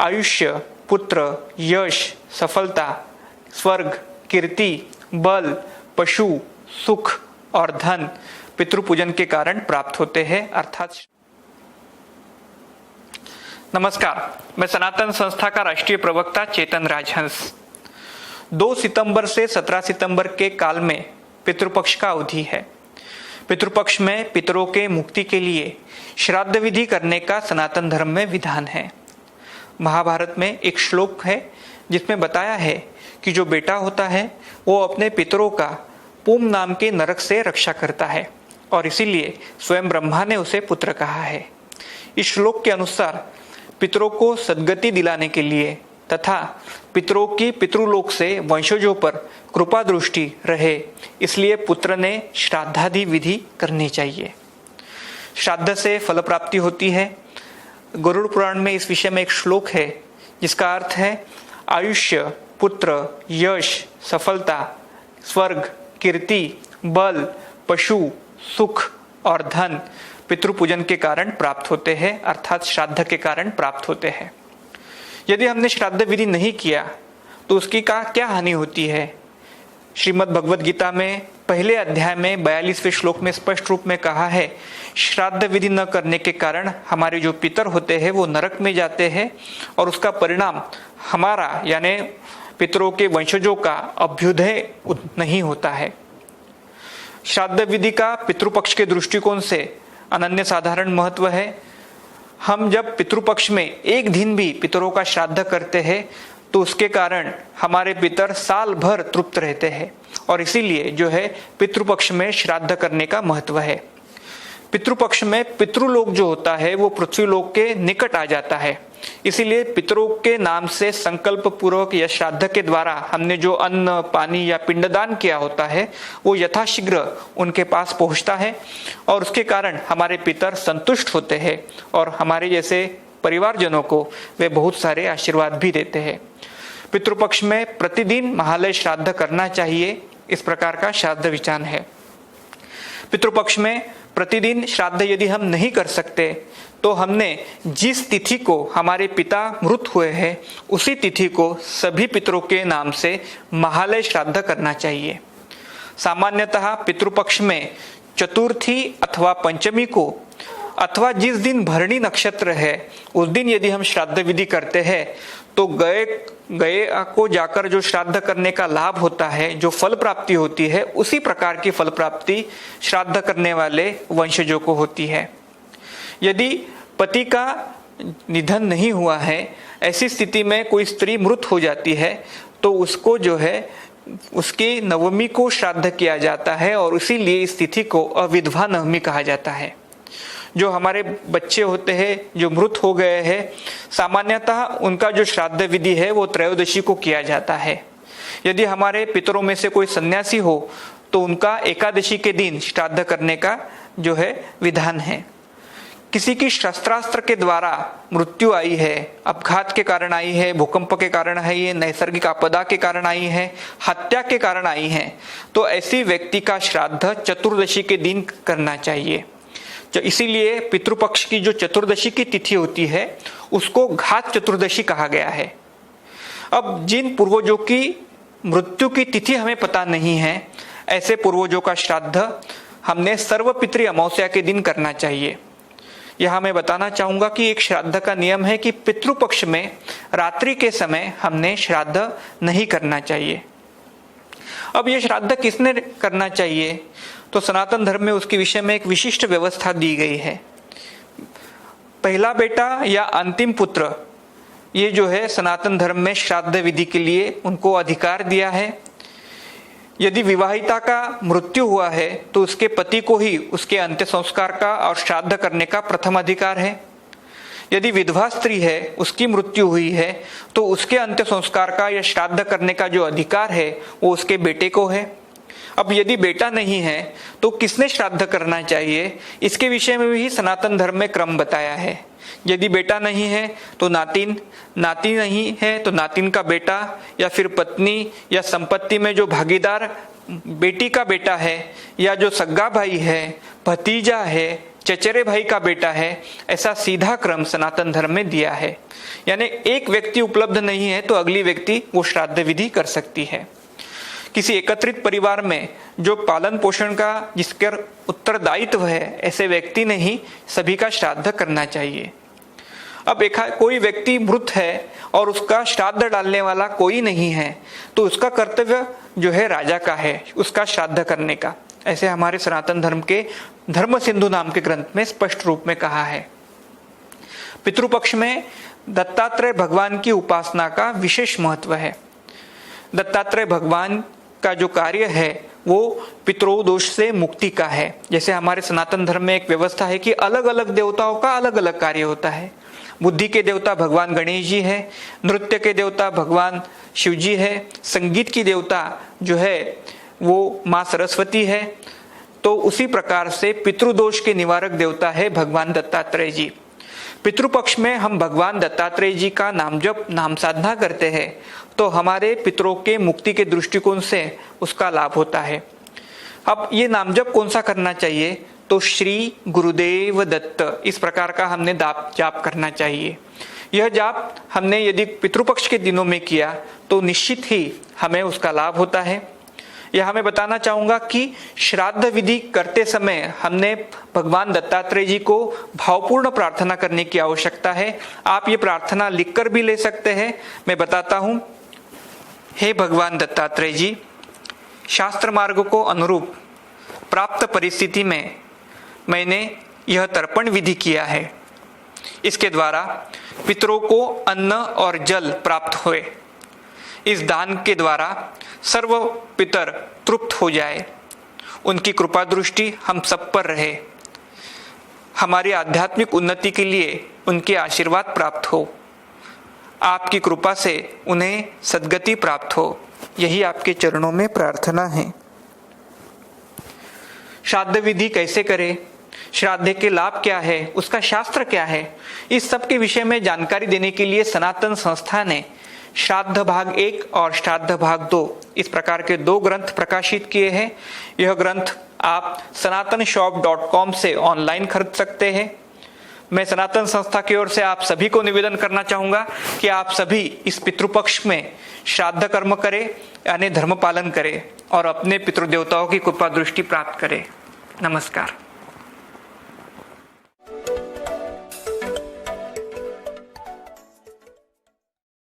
आयुष्य, पुत्र, यश, सफलता, स्वर्ग, कीर्ति, बल, पशु, सुख और धन पितृपूजन के कारण प्राप्त होते हैं अर्थात। नमस्कार, मैं सनातन संस्था का राष्ट्रीय प्रवक्ता चेतन राजहंस। 2 सितंबर से 17 सितंबर के काल में पितृपक्ष का अवधि है। पितृपक्ष में पितरों के मुक्ति के लिए श्राद्ध विधि करने का सनातन धर्म में विधान है। महाभारत में एक श्लोक है जिसमें बताया है कि जो बेटा होता है वो अपने पितरों का पूम नाम के नरक से रक्षा करता है और इसीलिए स्वयं ब्रह्मा ने उसे पुत्र कहा है। इस श्लोक के अनुसार पितरों को सद्गति दिलाने के लिए तथा पितरों की पितृलोक से वंशजों पर कृपा दृष्टि रहे, इसलिए पुत्र ने श्राद्धादि विधि करनी चाहिए। श्राद्ध से फल प्राप्ति होती है। गरुड़ पुराण में इस विषय में एक श्लोक है जिसका अर्थ है आयुष्य, पुत्र, यश, सफलता, स्वर्ग, कीर्ति, बल, पशु, सुख और धन पितृपूजन के कारण प्राप्त होते हैं अर्थात श्राद्ध के कारण प्राप्त होते हैं। यदि हमने श्राद्ध विधि नहीं किया तो उसकी क्या हानि होती है? श्रीमद् भगवद गीता में पहले अध्याय में 42वें श्लोक में स्पष्ट रूप में कहा है, श्राद्ध विधि न करने के कारण हमारे जो पितर होते हैं वो नरक में जाते हैं और उसका परिणाम हमारा यानी पितरों के वंशजों का अभ्युदय नहीं होता है। श्राद्ध विधि का पितृपक्ष के दृष्टिकोण से अनन्य साधारण महत्व है। हम जब पितृपक्ष में एक दिन भी पितरों का श्राद्ध करते हैं तो उसके कारण हमारे पितर साल भर तृप्त रहते हैं और इसीलिए जो है पितृपक्ष में श्राद्ध करने का महत्व है। पितृपक्ष में पितृलोक जो होता है वो पृथ्वीलोक के निकट आ जाता है, इसीलिए पितरों के नाम से संकल्प पूर्वक या श्राद्ध के द्वारा हमने जो अन्न, पानी या पिंडदान किया होता है वो यथाशीघ्र उनके पास पहुंचता है और उसके कारण हमारे पितर संतुष्ट होते हैं और हमारे जैसे परिवारजनों को वे बहुत सारे आशीर्वाद भी देते हैं। पितृपक्ष में प्रतिदिन महालय श्राद्ध करना चाहिए, इस प्रकार का श्राद्ध विधान है। पितृपक्ष में प्रतिदिन श्राद्ध यदि हम नहीं कर सकते तो हमने जिस तिथि को हमारे पिता मृत हुए हैं उसी तिथि को सभी पितरों के नाम से महालय श्राद्ध करना चाहिए। सामान्यतः पितृपक्ष में चतुर्थी अथवा पंचमी को अथवा जिस दिन भरणी नक्षत्र है उस दिन यदि हम श्राद्ध विधि करते हैं तो गए को जाकर जो श्राद्ध करने का लाभ होता है, जो फल प्राप्ति होती है, उसी प्रकार की फल प्राप्ति श्राद्ध करने वाले वंशजों को होती है। यदि पति का निधन नहीं हुआ है, ऐसी स्थिति में कोई स्त्री मृत हो जाती है तो उसको जो है उसकी नवमी को श्राद्ध किया जाता है और इसीलिए इस तिथि को अविधवा नवमी कहा जाता है। जो हमारे बच्चे होते हैं जो मृत हो गए हैं, सामान्यतः उनका जो श्राद्ध विधि है वो त्रयोदशी को किया जाता है। यदि हमारे पितरों में से कोई सन्यासी हो तो उनका एकादशी के दिन श्राद्ध करने का जो है विधान है। किसी की शस्त्रास्त्र के द्वारा मृत्यु आई है, अपघात के कारण आई है, भूकंप के कारण आई है, नैसर्गिक आपदा के कारण आई है, हत्या के कारण आई है, तो ऐसी व्यक्ति का श्राद्ध चतुर्दशी के दिन करना चाहिए। इसीलिए पितृपक्ष की जो चतुर्दशी की तिथि होती है उसको घात चतुर्दशी कहा गया है। अब जिन पूर्वजों की मृत्यु की तिथि हमें पता नहीं है, ऐसे पूर्वजों का श्राद्ध हमने सर्वपितृ अमावस्या के दिन करना चाहिए। यहां मैं बताना चाहूंगा कि एक श्राद्ध का नियम है कि पितृपक्ष में रात्रि के समय हमने श्राद्ध नहीं करना चाहिए। अब यह श्राद्ध किसने करना चाहिए? तो सनातन धर्म में उसके विषय में एक विशिष्ट व्यवस्था दी गई है। पहला बेटा या अंतिम पुत्र, ये जो है सनातन धर्म में श्राद्ध विधि के लिए उनको अधिकार दिया है। यदि विवाहिता का मृत्यु हुआ है तो उसके पति को ही उसके अंत्य संस्कार का और श्राद्ध करने का प्रथम अधिकार है। यदि विधवा स्त्री है, उसकी मृत्यु हुई है, तो उसके अंत्य संस्कार का या श्राद्ध करने का जो अधिकार है वो उसके बेटे को है। अब यदि बेटा नहीं है तो किसने श्राद्ध करना चाहिए, इसके विषय में भी सनातन धर्म में क्रम बताया है। यदि बेटा नहीं है तो नातिन, नाती नहीं है तो नातिन का बेटा, या फिर पत्नी या संपत्ति में जो भागीदार बेटी का बेटा है, या जो सगा भाई है, भतीजा है, चचेरे भाई का बेटा है, ऐसा सीधा क्रम सनातन धर्म में दिया है। यानी एक व्यक्ति उपलब्ध नहीं है तो अगली व्यक्ति वो श्राद्ध विधि कर सकती है। किसी एकत्रित परिवार में जो पालन पोषण का जिसका उत्तरदायित्व है, ऐसे व्यक्ति ने ही सभी का श्राद्ध करना चाहिए। अब कोई व्यक्ति मृत है और उसका श्राद्ध डालने वाला कोई नहीं है, तो उसका कर्तव्य जो है राजा का है उसका श्राद्ध करने का। ऐसे हमारे सनातन धर्म के धर्म सिंधु नाम के ग्रंथ में स्पष्ट रूप में कहा है। पितृपक्ष में दत्तात्रेय भगवान की उपासना का विशेष महत्व है। दत्तात्रेय भगवान का जो कार्य है वो पितृदोष से मुक्ति का है। जैसे हमारे सनातन धर्म में एक व्यवस्था है कि अलग अलग देवताओं का अलग अलग कार्य होता है। बुद्धि के देवता भगवान गणेश जी है, नृत्य के देवता भगवान शिव जी है, संगीत की देवता जो है वो माँ सरस्वती है। तो उसी प्रकार से पितृदोष के निवारक देवता है भगवान दत्तात्रेय जी। पितृपक्ष में हम भगवान दत्तात्रेय जी का नाम जप नाम साधना करते हैं तो हमारे पितरों के मुक्ति के दृष्टिकोण से उसका लाभ होता है। अब ये नाम जप कौन सा करना चाहिए, तो श्री गुरुदेव दत्त इस प्रकार का हमने जाप करना चाहिए। यह जाप हमने यदि पितृपक्ष के दिनों में किया तो निश्चित ही हमें उसका लाभ होता है। यह हमें बताना चाहूंगा कि श्राद्ध विधि करते समय हमने भगवान दत्तात्रेय जी को भावपूर्ण प्रार्थना करने की आवश्यकता है। आप ये प्रार्थना लिखकर भी ले सकते हैं, मैं बताता हूं। हे भगवान दत्तात्रेय जी, शास्त्र मार्ग को अनुरूप प्राप्त परिस्थिति में मैंने यह तर्पण विधि किया है। इसके द्वारा पितरों को अन्न और जल प्राप्त हुए। इस दान के द्वारा सर्व पितर तृप्त हो जाए, उनकी कृपा दृष्टि हम सब पर रहे, हमारी आध्यात्मिक उन्नति के लिए उनके आशीर्वाद प्राप्त हो, आपकी कृपा से उन्हें सद्गति प्राप्त हो, यही आपके चरणों में प्रार्थना है। श्राद्ध विधि कैसे करें, श्राद्ध के लाभ क्या है, उसका शास्त्र क्या है, इस सब के विषय में जानकारी देने के लिए सनातन संस्था ने श्राद्ध भाग 1 और श्राद्ध भाग 2 इस प्रकार के 2 ग्रंथ प्रकाशित किए हैं। यह ग्रंथ आप sanatanshop.com से ऑनलाइन खरीद सकते हैं। मैं सनातन संस्था की ओर से आप सभी को निवेदन करना चाहूंगा कि आप सभी इस पितृपक्ष में श्राद्ध कर्म करें, यानी धर्म पालन करें और अपने पितृदेवताओं की कृपा दृष्टि प्राप्त करें। नमस्कार।